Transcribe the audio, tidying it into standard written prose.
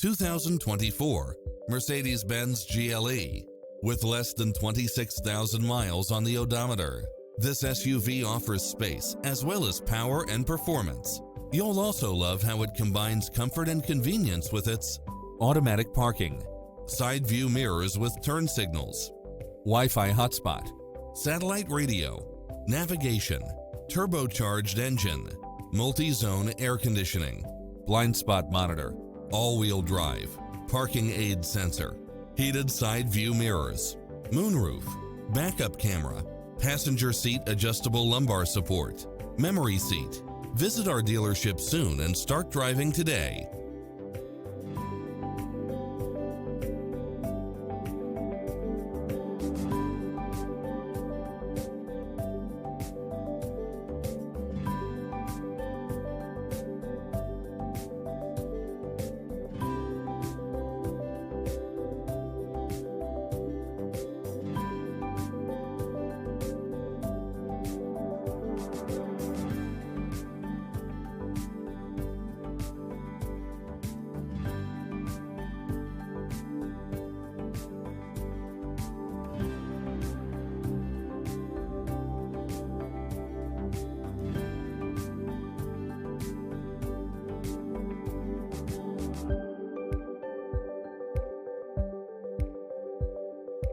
2024 Mercedes-Benz GLE. With less than 26,000 miles on the odometer, this SUV offers space as well as power and performance. You'll also love how it combines comfort and convenience with its automatic parking, side view mirrors with turn signals, Wi-Fi hotspot, satellite radio, navigation, turbocharged engine, multi-zone air conditioning, blind spot monitor, all-wheel drive, parking aid sensor, heated side view mirrors, moonroof, backup camera, passenger seat adjustable lumbar support, memory seat. Visit our dealership soon and start driving today.